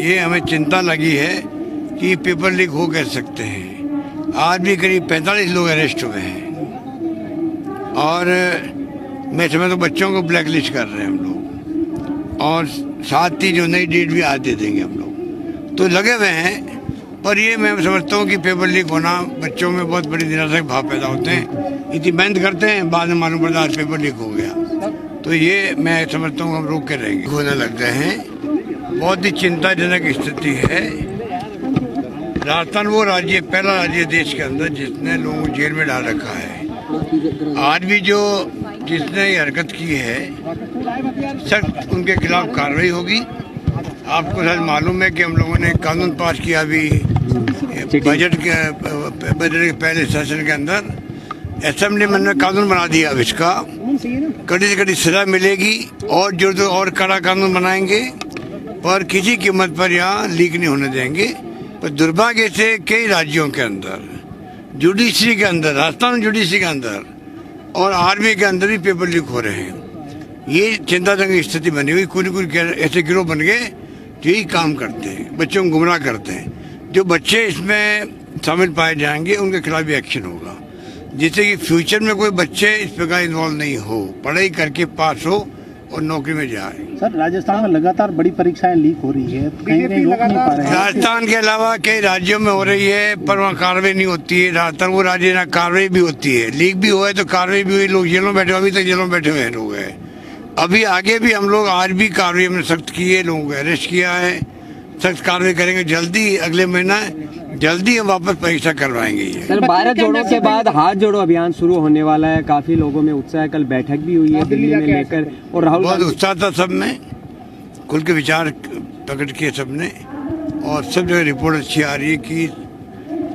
ये हमें चिंता लगी है कि पेपर लीक हो कह सकते हैं। आज भी करीब 45 लोग अरेस्ट हुए हैं और मैं समझता हूँ बच्चों को ब्लैक लिस्ट कर रहे हैं हम लोग, और साथ ही जो नई डेट भी आज दे देंगे हम लोग। तो लगे हुए हैं, पर ये मैं समझता हूँ कि पेपर लीक होना बच्चों में बहुत बड़ी निराशा के भाव पैदा होते हैं। इतनी मेहनत करते हैं, बाद में मालूम पड़ता आज पेपर लीक हो गया। तो ये मैं समझता हूँ हम रोक के रहेंगे। होने लग गए हैं, बहुत ही चिंताजनक स्थिति है। राजस्थान वो राज्य, पहला राज्य देश के अंदर जिसने लोगों को जेल में डाल रखा है। आज भी जो जिसने ये हरकत की है, सख्त उनके खिलाफ कार्रवाई होगी। आपको शायद मालूम है कि हम लोगों ने कानून पास किया अभी बजट के पहले सेशन के अंदर। असेंबली में कानून बना दिया, अब इसका कड़ी से कड़ी सजा मिलेगी और जो तो और कड़ा कानून बनाएंगे, पर किसी कीमत पर यहाँ लीक नहीं होने देंगे। पर दुर्भाग्य से कई राज्यों के अंदर, जुडिशरी के अंदर, राजस्थान जुडिशरी के अंदर और आर्मी के अंदर भी पेपर लीक हो रहे हैं। ये चिंताजनक स्थिति बनी हुई। कुछ ऐसे गिरोह बन गए जो यही काम करते हैं, बच्चों को गुमराह करते हैं। जो बच्चे इसमें शामिल पाए जाएंगे उनके खिलाफ भी एक्शन होगा, जिससे कि फ्यूचर में कोई बच्चे इस प्रकार इन्वॉल्व नहीं हो, पढ़ाई करके पास हो और नौकरी में जाए। सर, राजस्थान में लगातार बड़ी परीक्षाएं लीक हो रही है, कहीं नहीं रोक नहीं पा रहे हैं। राजस्थान के अलावा कई राज्यों में हो रही है, पर वहाँ कार्रवाई नहीं होती है। राजस्थान वो राज्य ना कार्रवाई भी होती है। लीक भी हुआ है तो कार्रवाई भी हुई, लोग जेलों में बैठे, अभी तक जेलों में बैठे हुए लोग हैं। अभी आगे भी हम लोग आज भी कार्रवाई हमने सख्त की है, लोगों को अरेस्ट किया है, सख्त कार्रवाई करेंगे। जल्दी अगले महीना जल्दी हम वापस परीक्षा करवाएंगे। सर, भारत जोड़ो के बाद हाथ जोड़ो अभियान शुरू होने वाला है, काफी लोगों में उत्साह है। कल बैठक भी हुई है दिल्ली में लेकर, और राहुल बहुत उत्साह था सब में, खुल के विचार प्रकट किए सबने, और सब जगह रिपोर्ट अच्छी आ रही है कि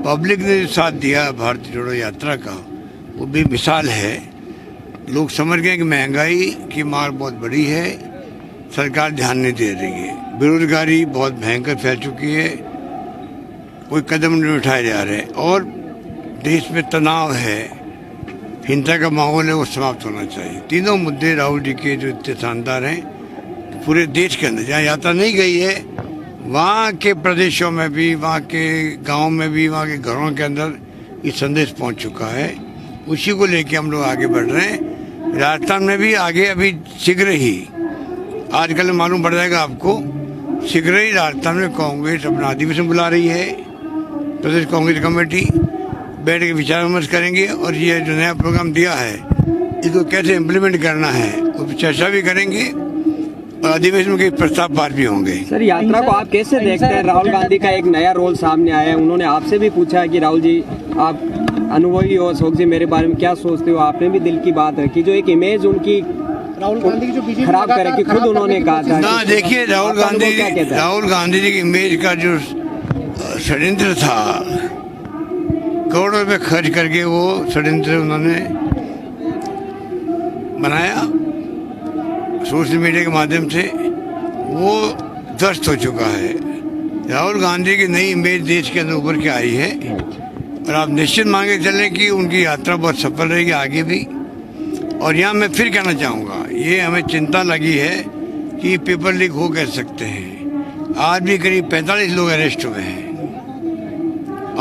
पब्लिक ने जो साथ दिया भारत जोड़ो यात्रा का, वो भी मिसाल है। लोग समझ गए कि महंगाई की मार बहुत बड़ी है, सरकार ध्यान नहीं दे रही है। बेरोजगारी बहुत भयंकर फैल चुकी है, कोई कदम नहीं उठाए जा रहे, और देश में तनाव है, हिंसा का माहौल है, वो समाप्त होना चाहिए। तीनों मुद्दे राहुल जी के जो इतने शानदार हैं, पूरे देश के अंदर जहाँ यात्रा नहीं गई है, वहाँ के प्रदेशों में भी, वहाँ के गाँव में भी, वहाँ के घरों के अंदर ये संदेश पहुँच चुका है। उसी को लेके हम लोग आगे बढ़ रहे हैं। राजस्थान में भी आगे अभी शीघ्र ही, आजकल मालूम पड़ जाएगा आपको, शीघ्र ही राजस्थान में कांग्रेस अपना अधिवेशन बुला रही है। प्रदेश कांग्रेस कमेटी बैठ के विचार विमर्श करेंगे, और ये जो नया प्रोग्राम दिया है इसको कैसे इम्प्लीमेंट करना है उस चर्चा भी करेंगे, और अधिवेशन के प्रस्ताव पास भी होंगे। सर, यात्रा को आप कैसे देखते हैं? राहुल गांधी का एक नया रोल सामने आया है, उन्होंने आपसे भी पूछा है कि राहुल जी आप अनुभवी हो, अशोक जी मेरे बारे में क्या सोचते हो? आपने भी दिल की बात रखी, जो एक इमेज उनकी राहुल गांधी की जो बीजेपी खराब करे कि खुद उन्होंने कहा था ना। देखिए, राहुल गांधी जी की इमेज का जो षड्यंत्र था, करोड़ों रुपए खर्च करके वो षड्यंत्र उन्होंने बनाया सोशल मीडिया के माध्यम से, वो ध्वस्त हो चुका है। राहुल गांधी की नई इमेज देश के अंदर उभर के आई है, और आप निश्चित मान के चलें कि उनकी यात्रा बहुत सफल रहेगी आगे भी। और यहाँ मैं फिर कहना चाहूँगा, ये हमें चिंता लगी है कि पेपर लीक हो कह सकते हैं। आज भी करीब 45 लोग अरेस्ट हुए हैं,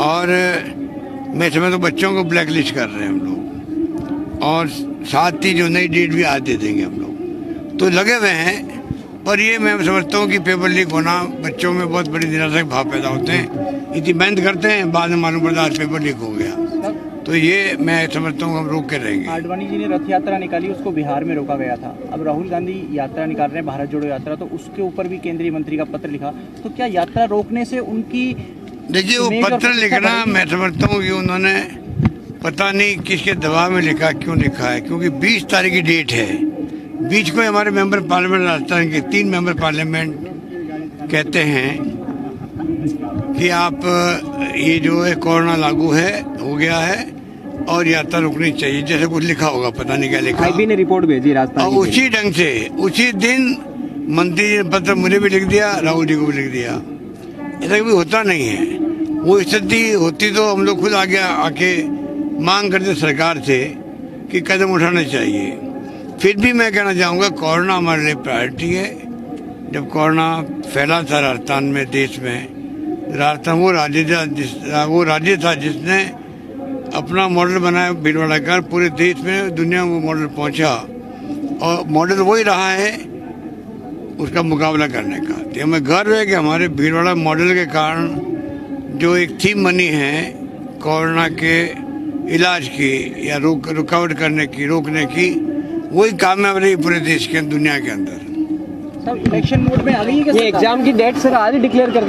और मैं समझता हूँ बच्चों को ब्लैक लिस्ट कर रहे हैं हम लोग, और साथ ही जो नई डेट भी आज दे देंगे हम लोग। तो लगे हुए हैं, पर ये मैं समझता हूँ कि पेपर लीक होना बच्चों में बहुत बड़ी निराशा के भाव पैदा होते हैं। इतनी मेहनत करते हैं, बाद में मालूम पड़ता आज पेपर लीक हो गया। तो ये मैं समझता हूँ हम रोक के रहेंगे। आडवाणी जी ने रथ यात्रा निकाली, उसको बिहार में रोका गया था। अब राहुल गांधी यात्रा निकाल रहे हैं, भारत जोड़ो यात्रा, तो उसके ऊपर भी केंद्रीय मंत्री का पत्र लिखा। तो क्या यात्रा रोकने से उनकी, देखिए वो पत्र लिखना मैं समझता हूँ कि उन्होंने पता नहीं किसके दबाव में लिखा, क्यों लिखा है, क्योंकि 20 तारीख की डेट है। बीच को हमारे मेंबर पार्लियामेंट राजस्थान के 3 मेंबर पार्लियामेंट कहते हैं कि आप ये जो है कोरोना लागू है, हो गया है, और यात्रा रुकनी चाहिए, जैसे कुछ लिखा होगा, पता नहीं क्या लिखा। आईबी ने रिपोर्ट भेजी राजस्थान, और उसी ढंग से उसी दिन मंत्री जी ने पत्र मुझे भी लिख दिया, राहुल जी को भी लिख दिया। ऐसा कभी होता नहीं है। वो स्थिति होती तो हम लोग खुद आगे आके मांग करते सरकार से कि कदम उठाना चाहिए। फिर भी मैं कहना चाहूँगा, कोरोना हमारे लिए प्रायोरिटी है। जब कोरोना फैला था राजस्थान में, देश में, राजस्थान वो राज्य था जिसने अपना मॉडल बनाया भीलवाड़ा का, पूरे देश में दुनिया में वो मॉडल पहुंचा और मॉडल वही रहा है उसका मुकाबला करने का। तो हमें गर्व है कि हमारे भीलवाड़ा मॉडल के कारण जो एक थीम बनी है कोरोना के इलाज की या रुकावट करने की, रोकने की, वही कामयाब रही पूरे देश के दुनिया के अंदर। सब इलेक्शन मोड में आ गई है क्या ये सरकार? एग्जाम की डेट सर आज ही डिक्लेयर कर